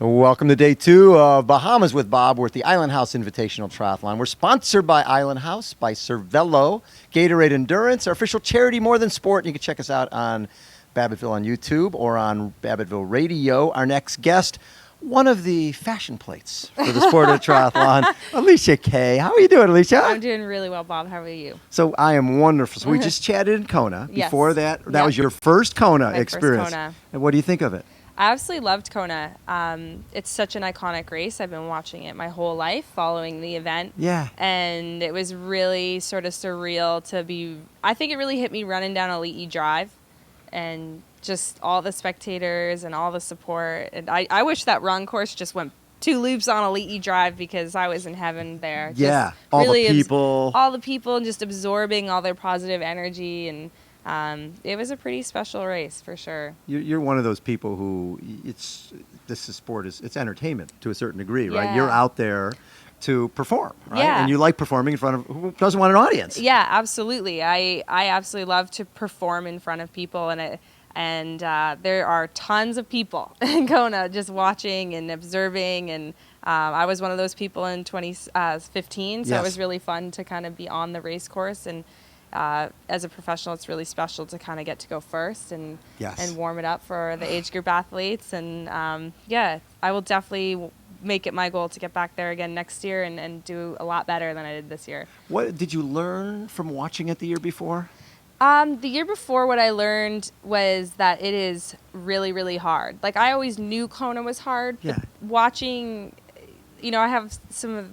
Welcome to day 2 of Bahamas with Bob. We're at the Island House Invitational Triathlon. We're sponsored by Island House, by Cervelo, Gatorade Endurance, our official charity More Than Sport. You can check us out on Babbittville on YouTube or on Babbittville Radio. Our next guest, one of the fashion plates for the sport of triathlon, Alicia Kaye. How are you doing, Alicia? I'm doing really well, Bob. How are you? So I am wonderful. So we just chatted in Kona. Yes. Before that, that was your first Kona My experience. First Kona. And what do you think of it? I absolutely loved Kona. It's such an iconic race. I've been watching it my whole life, following the event. Yeah. And it was really sort of surreal to be, I think it really hit me running down Elite E Drive and just all the spectators and all the support. And I wish that run course just went 2 loops on Elite E Drive because I was in heaven there. Yeah. Just All really the people. all the people and just absorbing all their positive energy, and it was a pretty special race for sure. You're one of those people who this is sport it's entertainment to a certain degree, right? Yeah. You're out there to perform, right? Yeah. And you like performing in front of who doesn't want an audience? Yeah, absolutely. I absolutely love to perform in front of people, and there are tons of people in Kona just watching and observing, and I was one of those people in 2015, so Yes. it was really fun to kind of be on the race course, and as a professional, it's really special to kind of get to go first and Yes. warm it up for the age group athletes, and I will definitely make it my goal to get back there again next year and do a lot better than I did this year. What did you learn from watching it the year before? The year before, what I learned was that it is really, really hard. Like, I always knew Kona was hard, but Yeah. watching, I have some of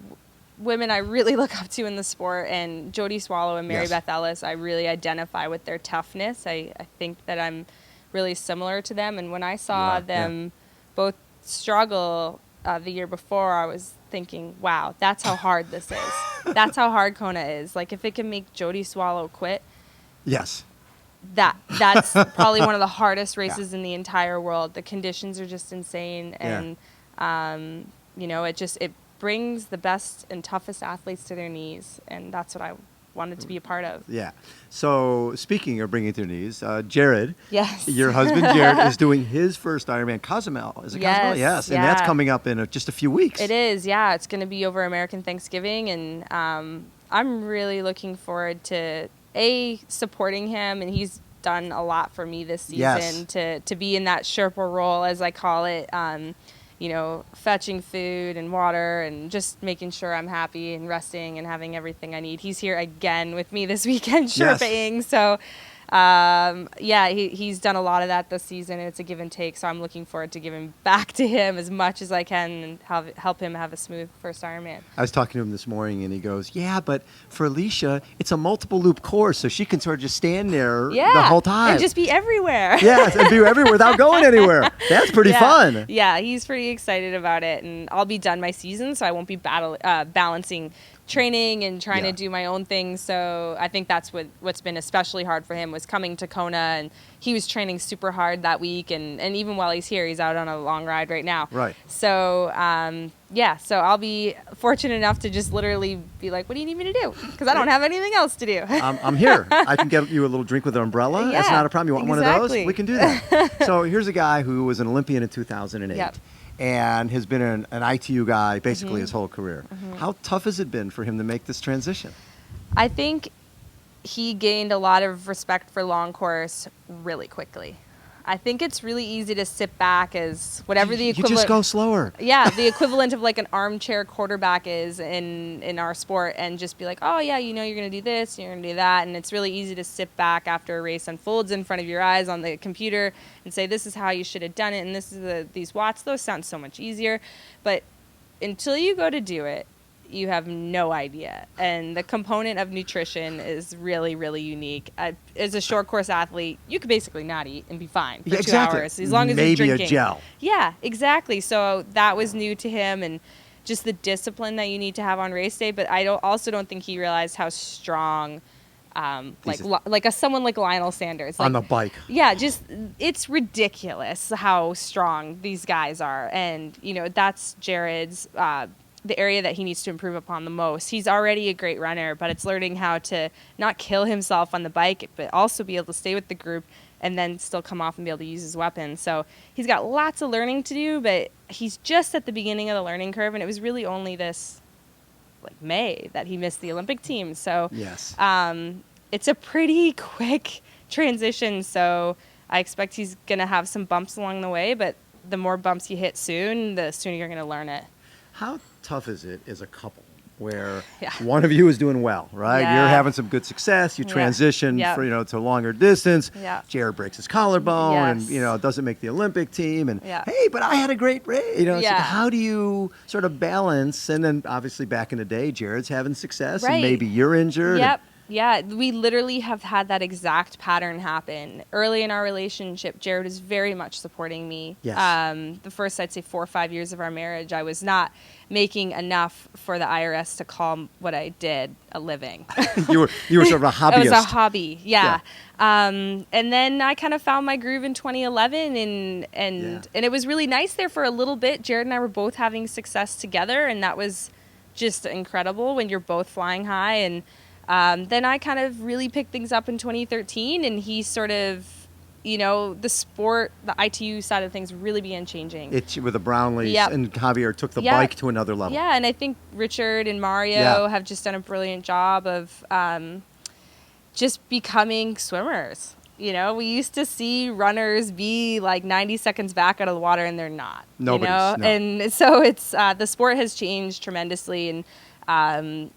women I really look up to in the sport, and Jodie Swallow and Mary Yes. Beth Ellis, I really identify with their toughness. I think that I'm really similar to them, and when I saw them both struggle the year before, I was thinking, wow, that's how hard this is. That's how hard Kona is. Like, if it can make Jodie Swallow quit, Yes. that's probably one of the hardest races in the entire world. The conditions are just insane, and it brings the best and toughest athletes to their knees, and that's what I wanted to be a part of. Yeah. So speaking of bringing it to your knees, Jared, Yes. your husband Jared, is doing his first Ironman, Cozumel. Is it Cozumel? Yes. And that's coming up in just a few weeks. It is, yeah. It's going to be over American Thanksgiving, and I'm really looking forward to supporting him, and he's done a lot for me this season. Yes. to be in that Sherpa role, as I call it. Fetching food and water and just making sure I'm happy and resting and having everything I need. He's here again with me this weekend, Sherpaing. Yes. So, he's done a lot of that this season, and it's a give and take. So I'm looking forward to giving back to him as much as I can and help him have a smooth first Ironman. I was talking to him this morning, and he goes, yeah, but for Alicia, it's a multiple loop course, so she can sort of just stand there the whole time. And just be everywhere. Yes, and be everywhere without going anywhere. That's pretty fun. Yeah, he's pretty excited about it, and I'll be done my season, so I won't be balancing training and trying to do my own thing. So I think that's what's been especially hard for him, was coming to Kona, and he was training super hard that week, and even while he's here, he's out on a long ride right now. Right. So so I'll be fortunate enough to just literally be like, what do you need me to do? Because I don't have anything else to do. I'm here. I can get you a little drink with an umbrella. That's not a problem. You want one of those? We can do that. So here's a guy who was an Olympian in 2008. Yep. And has been an ITU guy basically his whole career. How tough has it been for him to make this transition? I think he gained a lot of respect for long course really quickly. I think it's really easy to sit back as whatever the equivalent. You just go slower. Yeah, the equivalent of like an armchair quarterback is in our sport, and just be like, oh yeah, you're going to do this, you're going to do that, and it's really easy to sit back after a race unfolds in front of your eyes on the computer and say, this is how you should have done it, and this is these watts. Those sound so much easier, but until you go to do it, you have no idea. And the component of nutrition is really, really unique. As a short course athlete, you could basically not eat and be fine for 2 hours, as long as you're drinking. Maybe a gel. Yeah, exactly. So that was new to him, and just the discipline that you need to have on race day. But I also don't think he realized how strong, someone like Lionel Sanders. On the bike. Yeah, it's ridiculous how strong these guys are. And, that's Jared's the area that he needs to improve upon the most. He's already a great runner, but it's learning how to not kill himself on the bike, but also be able to stay with the group and then still come off and be able to use his weapon. So he's got lots of learning to do, but he's just at the beginning of the learning curve, and it was really only this like May that he missed the Olympic team. So Yes. It's a pretty quick transition. So I expect he's going to have some bumps along the way, but the more bumps you hit soon, the sooner you're going to learn it. How tough is it as a couple where Yeah. one of you is doing well, right? Yeah. You're having some good success. You Yeah. transition Yep. for, to longer distance. Yeah. Jared breaks his collarbone and, Yes. doesn't make the Olympic team. And, Yeah. hey, but I had a great race. It's like, Yeah. how do you sort of balance? And then obviously back in the day, Jared's having success and Right. maybe you're injured. Yep. Yeah, we literally have had that exact pattern happen. Early in our relationship, Jared was very much supporting me. Yes. The first, I'd say, 4 or 5 years of our marriage, I was not making enough for the IRS to call what I did a living. you were sort of a hobbyist. It was a hobby, yeah. And then I kind of found my groove in 2011, and it was really nice there for a little bit. Jared and I were both having success together, and that was just incredible when you're both flying high. And then I kind of really picked things up in 2013, and he sort of, the sport, the ITU side of things really began changing. It's with the Brownlees Yep. and Javier took the Yep. bike to another level. Yeah, and I think Richard and Mario Yeah. have just done a brilliant job of just becoming swimmers. We used to see runners be like 90 seconds back out of the water, and they're not. Nobody's, no. And so it's the sport has changed tremendously, and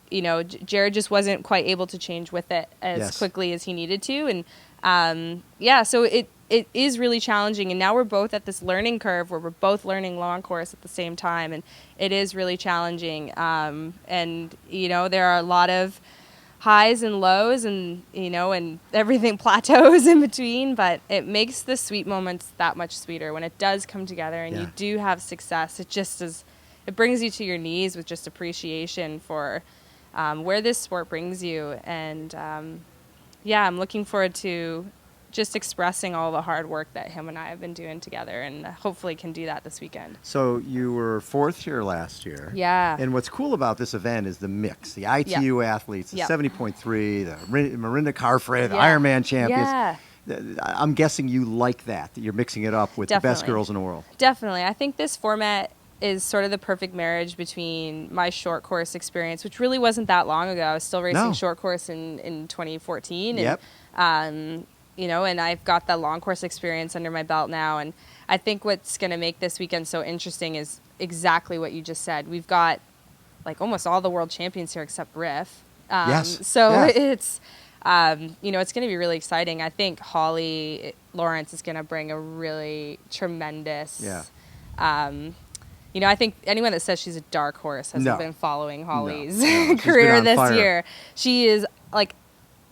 Jared just wasn't quite able to change with it as Yes. quickly as he needed to, and so it is really challenging. And now we're both at this learning curve where we're both learning long course at the same time, and it is really challenging. And there are a lot of highs and lows, and and everything plateaus in between, but it makes the sweet moments that much sweeter when it does come together and you do have success. It brings you to your knees with just appreciation for where this sport brings you. And I'm looking forward to just expressing all the hard work that him and I have been doing together, and hopefully can do that this weekend. So you were fourth here last year. Yeah. And what's cool about this event is the mix, the ITU athletes, the 70.3, the Marinda Carfrey, the Ironman champions. Yeah. I'm guessing you like that you're mixing it up with the best Definitely. girls in the world. Definitely. I think this format is sort of the perfect marriage between my short course experience, which really wasn't that long ago. I was still racing short course in 2014. And, and I've got that long course experience under my belt now. And I think what's going to make this weekend so interesting is exactly what you just said. We've got like almost all the world champions here except Riff. So it's, it's going to be really exciting. I think Holly Lawrence is going to bring a really tremendous, I think anyone that says she's a dark horse hasn't been following Holly's career this year. She is like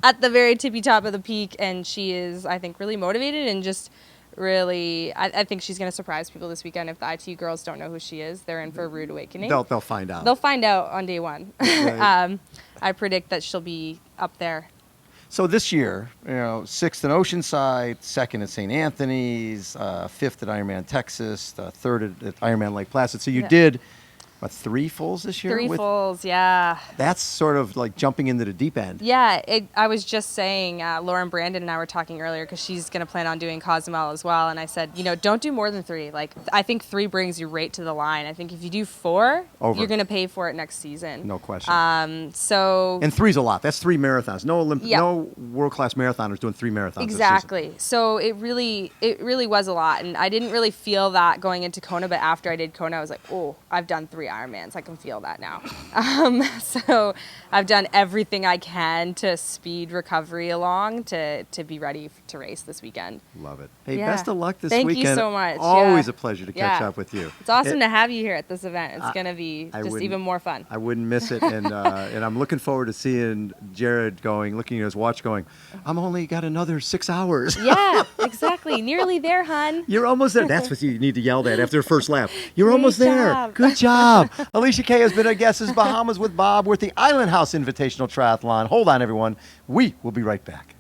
at the very tippy top of the peak, and she is, I think, really motivated and just really, I think she's going to surprise people this weekend. If the ITU girls don't know who she is, they're in for a rude awakening. They'll find out. They'll find out on day one. Right. I predict that she'll be up there. So this year, sixth in Oceanside, second at St. Anthony's, fifth at Ironman Texas, third at Ironman Lake Placid. So you did, 3 fulls this year? 3 fulls, yeah. That's sort of like jumping into the deep end. Yeah, I was just saying, Lauren Brandon and I were talking earlier because she's going to plan on doing Cozumel as well. And I said, don't do more than 3. Like, I think 3 brings you right to the line. I think if you do 4, you're going to pay for it next season. No question. And 3's a lot. That's 3 marathons. No world-class marathoners doing 3 marathons Exactly. So it really was a lot. And I didn't really feel that going into Kona, but after I did Kona, I was like, oh, I've done 3 Ironmans. I can feel that now. So I've done everything I can to speed recovery along to be ready to race this weekend. Love it. Hey, best of luck this Thank weekend. You so much. Always a pleasure to catch up with you. It's awesome to have you here at this event. It's going to be just even more fun. I wouldn't miss it. And and I'm looking forward to seeing Jared looking at his watch going, I'm only got another 6 hours. Yeah, exactly. Nearly there, hon. You're almost there. That's what you need to yell at after the first lap. You're almost Great there. job. Good job. Alicia Kaye has been our guest as Bahamas with Bob. We're at the Island House Invitational Triathlon. Hold on, everyone. We will be right back.